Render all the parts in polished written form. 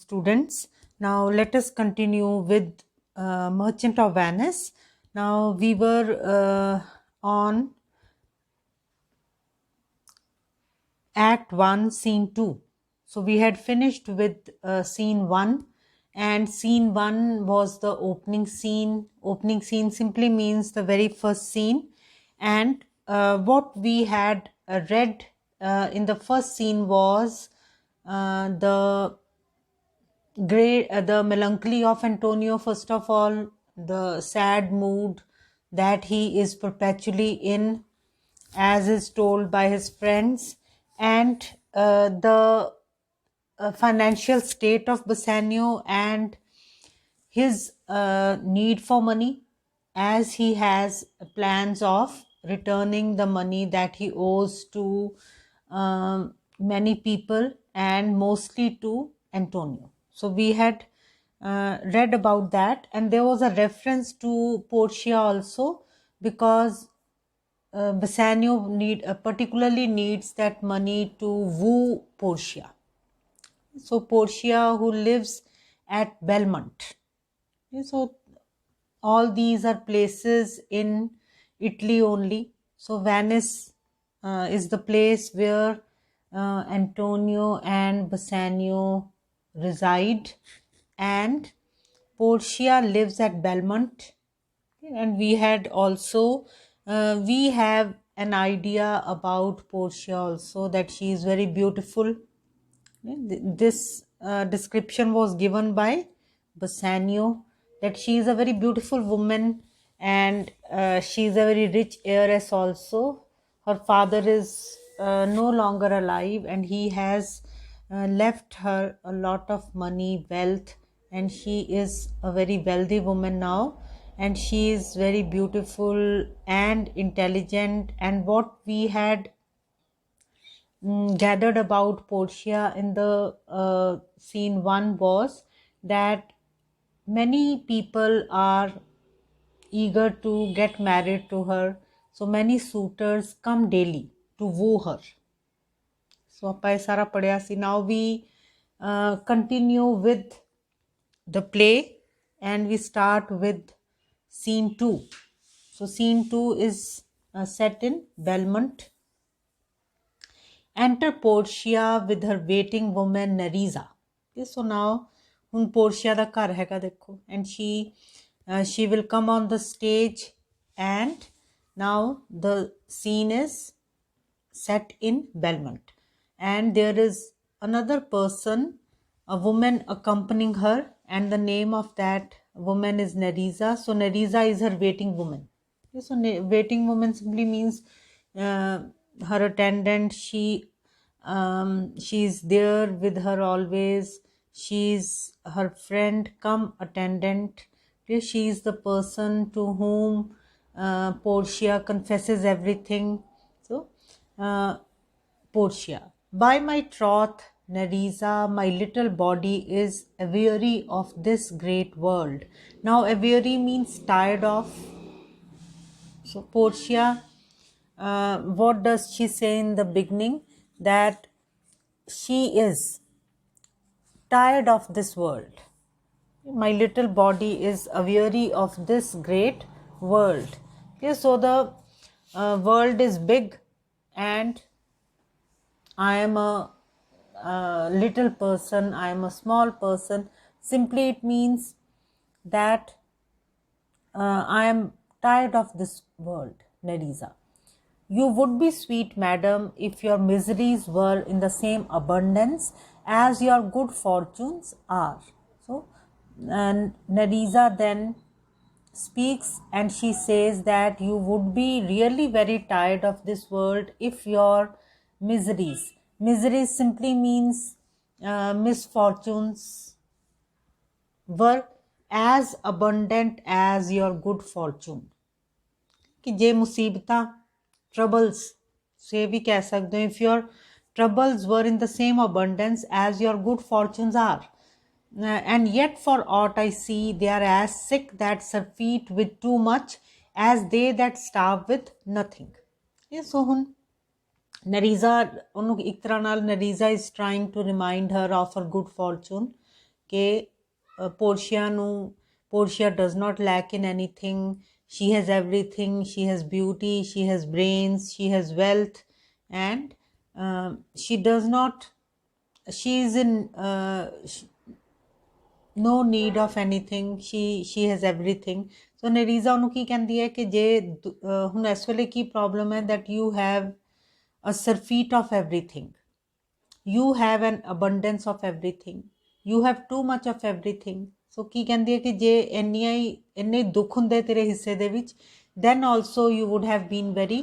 students. Now let us continue with Merchant of Venice. Now we were on Act 1, Scene 2. So we had finished with Scene 1, and Scene 1 was the opening scene. Opening scene simply means the very first scene. And what we had read in the first scene was the melancholy of Antonio, first of all, the sad mood that he is perpetually in, as is told by his friends, and the financial state of Bassanio and his need for money, as he has plans of returning the money that he owes to many people and mostly to Antonio. So we had read about that, and there was a reference to Portia also, because Bassanio particularly needs that money to woo Portia. So Portia, who lives at Belmont. So all these are places in Italy only. So Venice is the place where Antonio and Bassanio reside, and Portia lives at Belmont. And we had also we have an idea about Portia also, that she is very beautiful. This description was given by Bassanio, that she is a very beautiful woman, and she is a very rich heiress also. Her father is no longer alive, and he has left her a lot of money, wealth, and she is a very wealthy woman now, and she is very beautiful and intelligent. And what we had gathered about Portia in the scene 1 was that many people are eager to get married to her. So many suitors come daily to woo her. So ਆਪਾਂ ਇਹ ਸਾਰਾ ਪੜਿਆ ਸੀ. Now we continue with the play, and we start with scene 2. So scene 2 is set in Belmont. Enter Portia with her waiting woman Nerissa. Okay, so now ਹੁਣ Portia ਦਾ ਘਰ ਹੈਗਾ ਦੇਖੋ, and she will come on the stage, and now the scene is set in Belmont, and there is another person, a woman accompanying her, and the name of that woman is Nerissa. So Nerissa is her waiting woman. Okay, so waiting woman simply means her attendant. She's there with her always. She's her friend come attendant. Okay, she is the person to whom Portia confesses everything. So Portia, by my troth, Nerissa, my little body is aweary of this great world. Now aweary means tired of. So Portia, what does she say in the beginning? That she is tired of this world. My little body is aweary of this great world. Okay, so the world is big, and I am a little person, I am a small person. Simply it means that I am tired of this world, Nerissa. You would be sweet, madam, if your miseries were in the same abundance as your good fortunes are. So, Nerissa then speaks, and she says that you would be really very tired of this world if your miseries simply means misfortunes, were as abundant as your good fortune. कि जे मुसीबतां troubles से भी कह सकते हो, if your troubles were in the same abundance as your good fortunes are, and yet for aught I see they are as sick that surfeit with too much as they that starve with nothing. Yeah, so ਹੁਣ Nerissa, ਉਹਨੂੰ ਇੱਕ ਤਰ੍ਹਾਂ ਨਾਲ Nerissa is trying to remind her of her good fortune, ਕਿ Portia does not lack in anything. She has everything. She has beauty, she has brains, she has wealth, and she does not, she is in no need of anything. She has everything. So Nerissa ਉਹਨੂੰ ਕੀ ਕਹਿੰਦੀ ਹੈ ਕਿ ਜੇ ਹੁਣ ਇਸ ਵੇਲੇ ਕੀ problem ਹੈ that you have a surfeit of everything. You have an abundance of everything. You have too much of everything. So ਕੀ ਕਹਿੰਦੀ ਹੈ ਕਿ ਜੇ ਇੰਨੇ ਦੁੱਖ ਹੁੰਦੇ ਤੇਰੇ ਹਿੱਸੇ ਦੇ ਵਿੱਚ, then also you would have been very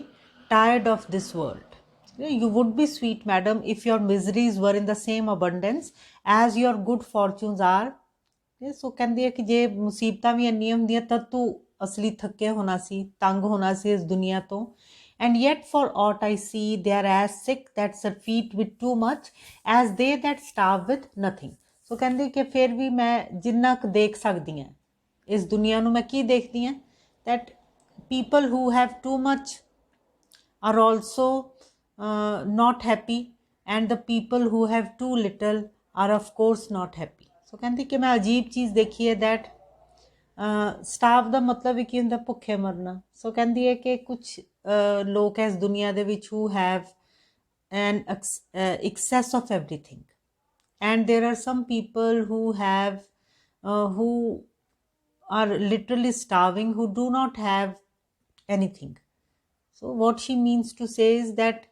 tired of this world. You would be sweet, madam, if your miseries were in the same abundance as your good fortunes are. ਸੋ ਕਹਿੰਦੀ ਹੈ ਕਿ ਜੇ ਮੁਸੀਬਤਾਂ ਵੀ ਇੰਨੀਆਂ ਹੁੰਦੀਆਂ ਤਾਂ ਤੂੰ ਅਸਲੀ ਥੱਕਿਆ ਹੋਣਾ ਸੀ, ਤੰਗ ਹੋਣਾ ਸੀ ਇਸ ਦੁਨੀਆ ਤੋਂ. And yet for aught I see, they are as sick that surfeit with too much as they that starve with nothing. So ਕਹਿੰਦੇ ਕਿ ਫਿਰ ਵੀ ਮੈਂ ਜਿੰਨਾ ਕੁ ਦੇਖ ਸਕਦੀ ਹਾਂ ਇਸ ਦੁਨੀਆ ਨੂੰ, ਮੈਂ ਕੀ ਦੇਖਦੀ ਹਾਂ that people who have too much are also not happy, and the people who have too little are of course not happy. So ਕਹਿੰਦੀ ਕਿ ਮੈਂ ਅਜੀਬ ਚੀਜ਼ ਦੇਖੀ ਹੈ that ਸਟਾਫ ਦਾ ਮਤਲਬ ਹੀ ਕੀ ਹੁੰਦਾ, ਭੁੱਖੇ ਮਰਨਾ. ਸੋ ਕਹਿੰਦੀ ਹੈ ਕਿ ਕੁਛ ਲੋਕ ਇਸ ਦੁਨੀਆ ਦੇ ਵਿੱਚ who have an excess of everything, and there are some people who have who are literally starving, who do not have anything. So what she means to say is that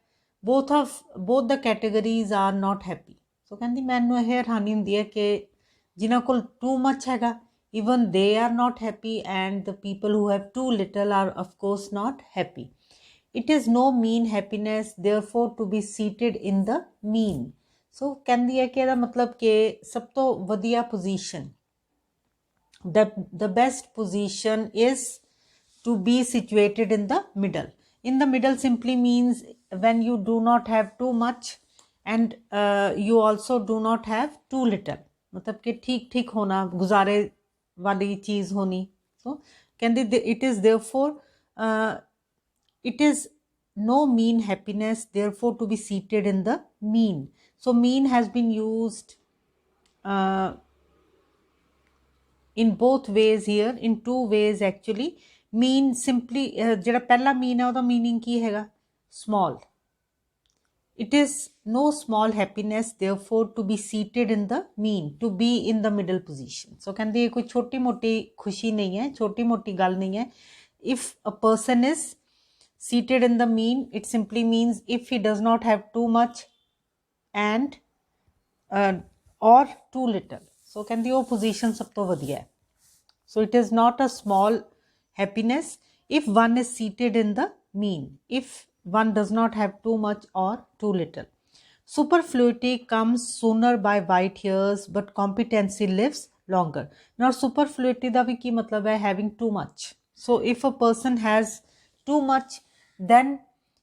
both the categories are not happy. So ਕਹਿੰਦੀ ਮੈਨੂੰ ਇਹ ਹੈਰਾਨੀ ਹੁੰਦੀ ਹੈ ਕਿ ਜਿਨ੍ਹਾਂ ਕੋਲ too much ਹੈਗਾ, even they are not happy, and the people who have too little are of course not happy. It is no mean happiness therefore to be seated in the mean. So ਕਹਿੰਦੀ ਹੈ ਕਿ ਇਹਦਾ ਮਤਲਬ ਕਿ ਸਭ ਤੋਂ ਵਧੀਆ position, the best position is to be situated in the middle. In the middle simply means when you do not have too much and you also do not have too little. मतलब कि ठीक ठीक होना, गुजारे वाली चीज़ होनी. So कहते it is therefore it is no mean happiness therefore to be seated in the mean. So mean has been used in both ways here, in two ways actually. Mean simply ਜਿਹੜਾ ਪਹਿਲਾ mean ਹੈ ਉਹਦਾ meaning ਕੀ ਹੈਗਾ, small. It is no small happiness therefore to be seated in the mean, to be in the middle position. So ਕਹਿੰਦੇ ਇਹ ਕੋਈ ਛੋਟੀ ਮੋਟੀ ਖੁਸ਼ੀ ਨਹੀਂ ਹੈ, ਛੋਟੀ ਮੋਟੀ ਗੱਲ ਨਹੀਂ ਹੈ. If a person is seated in the mean, it simply means if he does not have too much and or too little. So ਕਹਿੰਦੀ ਉਹ position ਸਭ ਤੋਂ ਵਧੀਆ ਹੈ. So it is not a small happiness if one is seated in the mean, if one does not have too much or too little. Superfluity comes sooner by white hairs, but competency lives longer. Now superfluity da bhi ki matlab hai having too much. So if a person has too much, then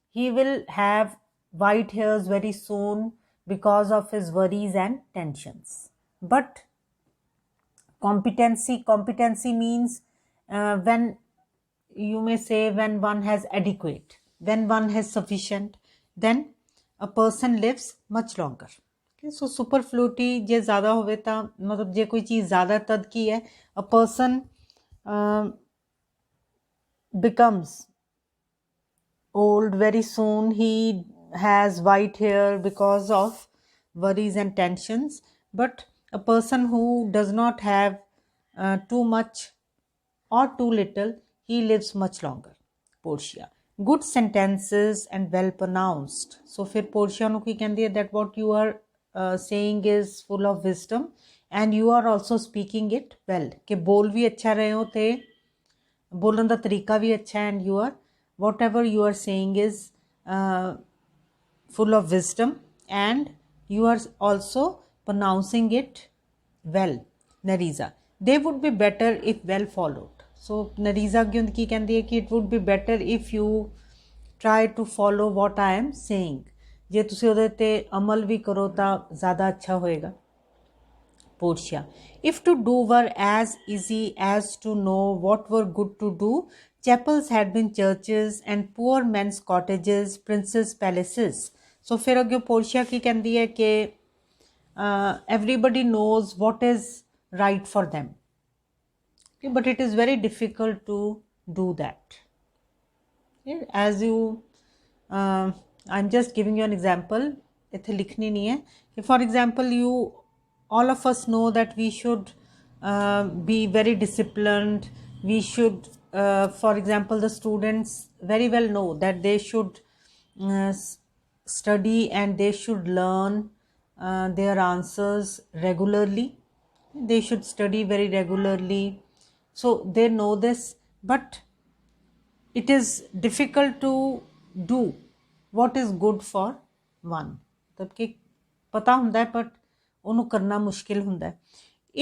he will have white hairs very soon because of his worries and tensions. But competency means when you may say when one has adequate, when one has sufficient, then a person lives much longer. Okay, so superfluity je zyada hove ta matlab je koi cheez zyada tad ki hai, a person becomes old very soon, he has white hair because of worries and tensions. But a person who does not have too much or too little, he lives much longer. Portia. Good sentences and well pronounced. So फिर Portia ਨੂੰ ਕੀ ਕਹਿੰਦੀ ਹੈ that what you are saying is full of wisdom and you are also speaking it well. कि बोल भी अच्छा रहे हो ते बोलने ਦਾ तरीका भी अच्छा है, and you are whatever you are saying is full of wisdom and you are also pronouncing it well. Nerissa. They would be better if well followed. So Nerissa ਕੀ ਕਹਿੰਦੀ ਹੈ ਕਿ it would be better if you try to follow what I am saying. ਜੇ ਤੁਸੀਂ ਉਹਦੇ ਤੇ ਅਮਲ ਵੀ ਕਰੋ ਤਾਂ ਜ਼ਿਆਦਾ ਅੱਛਾ ਹੋਏਗਾ. Portia. If to do were as easy as to know what were good to do, chapels had been churches and poor men's cottages, princes' palaces. So ਫਿਰ ਅੱਗੇ Portia ਕੀ ਕਹਿੰਦੀ ਹੈ ਕਿ everybody knows what is right for them. Okay, but it is very difficult to do that. Okay, as you, I'm just giving you an example. इथे लिखनी नहीं है कि for example you, all of us know that we should be very disciplined. We should, for example, the students very well know that they should study and they should learn their answers regularly. They should study very regularly, so they know this. But it is difficult to do what is good for one. मतलब कि पता ਹੁੰਦਾ है but ਉਹਨੂੰ ਕਰਨਾ ਮੁਸ਼ਕਿਲ ਹੁੰਦਾ ਹੈ.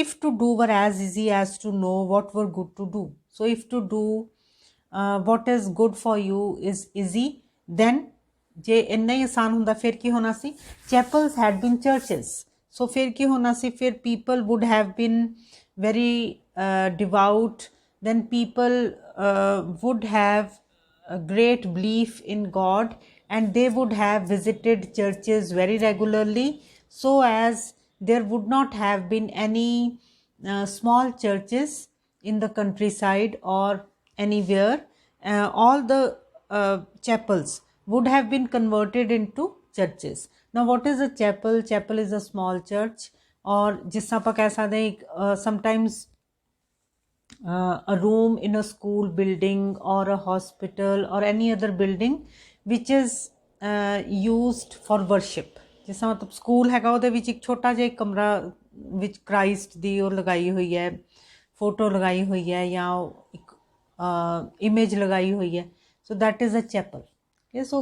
If to do were as easy as to know what were good to do, so if to do what is good for you is easy, then ਜੇ ਇੰਨਾ ਹੀ ਆਸਾਨ ਹੁੰਦਾ ਫਿਰ ਕੀ ਹੋਣਾ ਸੀ? Chapels had been churches, so ਫਿਰ ਕੀ ਹੋਣਾ ਸੀ? ਫਿਰ people would have been very devout, then people would have a great belief in God, and they would have visited churches very regularly, so as there would not have been any small churches in the countryside or anywhere. All the chapels would have been converted into churches. Now what is a chapel? Chapel is a small church, or जिस तरह ਆਪਾਂ ਕਹਿ ਸਕਦੇ ਹਾਂ sometimes a room in a school building or a hospital or any other building which is used for worship. ਜਿਸ ਤਰ੍ਹਾਂ ਮਤਲਬ school ਹੈਗਾ ਉਹਦੇ ਵਿੱਚ ਇੱਕ ਛੋਟਾ ਜਿਹਾ ਕਮਰਾ ਵਿੱਚ ਕ੍ਰਾਈਸਟ ਦੀ ਉਹ ਲਗਾਈ ਹੋਈ ਹੈ, ਫੋਟੋ ਲਗਾਈ ਹੋਈ ਹੈ ਜਾਂ ਇੱਕ ਇਮੇਜ ਲਗਾਈ ਹੋਈ ਹੈ. So that is a chapel. So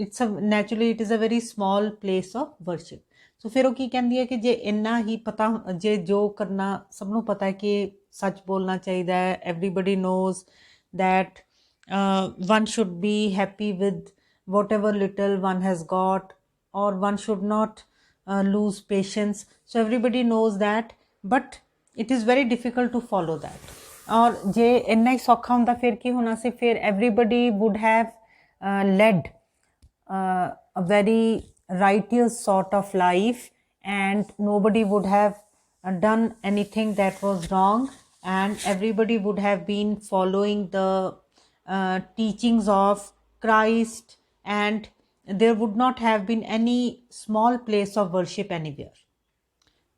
it's naturally it is a very small place of worship. So ਫਿਰ ਉਹ ਕੀ ਕਹਿੰਦੀ ਹੈ ਕਿ ਜੇ ਇੰਨਾ ਹੀ ਪਤਾ, ਜੇ ਜੋ ਕਰਨਾ ਸਭ ਨੂੰ ਪਤਾ ਹੈ ਕਿ ਸੱਚ ਬੋਲਣਾ ਚਾਹੀਦਾ ਹੈ, everybody knows that one should be happy with whatever little one has got, or one should not lose patience. So everybody knows that, but it is very difficult to follow that. और जे इन्ना ही सौखा ਹੁੰਦਾ ਫਿਰ ਕੀ ਹੋਣਾ ਸੀ? ਫਿਰ everybody would have led a very righteous sort of life, and nobody would have done anything that was wrong, and everybody would have been following the teachings of Christ, and there would not have been any small place of worship anywhere.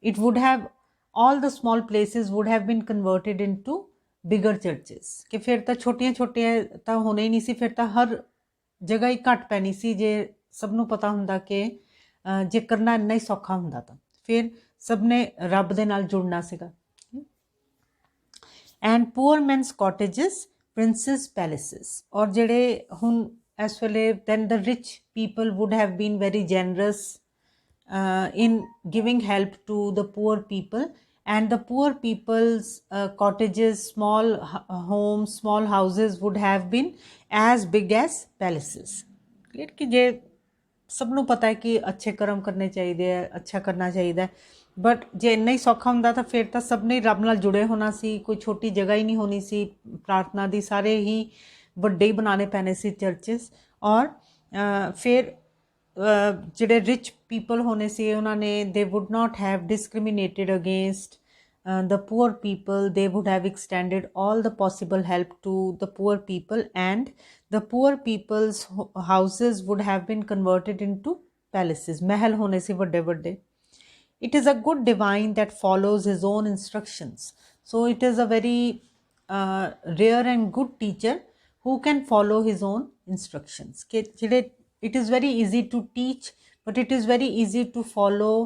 It would have, all the small places would have been converted into bigger churches. कि फिर ਤਾਂ ਛੋਟੀਆਂ ਤਾਂ ਹੋਣੇ ਹੀ ਨਹੀਂ ਸੀ, ਫਿਰ ਤਾਂ ਹਰ ਜਗ੍ਹਾ ਹੀ ਘੱਟ ਪੈਣੀ ਸੀ ਜੇ ਸਭ ਨੂੰ ਪਤਾ ਹੁੰਦਾ ਕਿ ਜੇ ਕਰਨਾ ਇੰਨਾ ਹੀ ਸੌਖਾ ਹੁੰਦਾ ਤਾਂ ਫਿਰ ਸਭ ਨੇ ਰੱਬ ਦੇ ਨਾਲ ਜੁੜਨਾ ਸੀਗਾ. And poor men's cottages, princes' palaces. और ਜਿਹੜੇ ਹੁਣ ਇਸ ਵੇਲੇ, then the rich people would have been very generous in giving help to the poor people, and the poor people's cottages, small homes, small houses would have been as big as palaces. ਕਿ ਜੇ ਸਭ ਨੂੰ ਪਤਾ ਹੈ ਕਿ ਅੱਛੇ ਕਰਮ ਕਰਨੇ ਚਾਹੀਦੇ ਹੈ, ਅੱਛਾ ਕਰਨਾ ਚਾਹੀਦਾ ਹੈ, ਬਟ ਜੇ ਇੰਨਾ ਹੀ ਸੌਖਾ ਹੁੰਦਾ ਤਾਂ ਫਿਰ ਤਾਂ ਸਭ ਨੇ ਰੱਬ ਨਾਲ ਜੁੜੇ ਹੋਣਾ ਸੀ, ਕੋਈ ਛੋਟੀ ਜਗ੍ਹਾ ਹੀ ਨਹੀਂ ਹੋਣੀ ਸੀ ਪ੍ਰਾਰਥਨਾ ਦੀ, ਸਾਰੇ ਹੀ ਵੱਡੇ ਹੀ ਬਣਾਉਣੇ ਪੈਣੇ ਸੀ ਚਰਚਿਸ. ਔਰ ਫਿਰ ਜਿਹੜੇ ਰਿਚ ਪੀਪਲ ਹੋਣੇ ਸੀ ਉਹਨਾਂ ਨੇ, they would not have discriminated against the poor people. They would have extended all the possible help to the poor people, and the poor people's houses would have been converted into palaces. महल होने से बड़े बड़े. It is a good divine that follows his own instructions. So it is a very rare and good teacher who can follow his own instructions. It is very easy to teach, but it is very easy to follow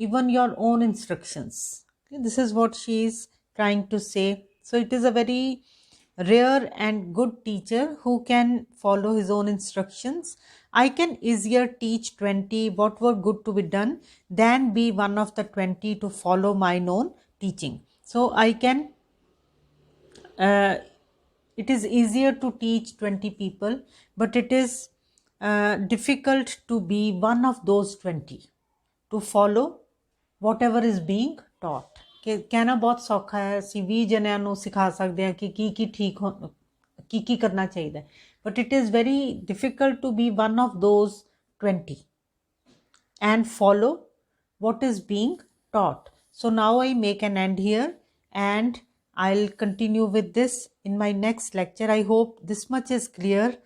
even your own instructions. This is what she is trying to say. So it is a very rare and good teacher who can follow his own instructions. I can easier teach 20 what were good to be done than be one of the 20 to follow mine own teaching. So I can, it is easier to teach 20 people, but it is difficult to be one of those 20 to follow whatever is being taught. ਕਿ ਕਹਿਣਾ ਬਹੁਤ ਸੌਖਾ ਹੈ, ਅਸੀਂ 20 ਜਣਿਆਂ ਨੂੰ ਸਿਖਾ ਸਕਦੇ ਹਾਂ ਕਿ ਕੀ ਠੀਕ ਹੋ, ਕੀ ਕਰਨਾ ਚਾਹੀਦਾ ਹੈ, but it is very difficult to be one of those 20 and follow what is being taught. So now I make an end here, and I'll continue with this in my next lecture. I hope this much is clear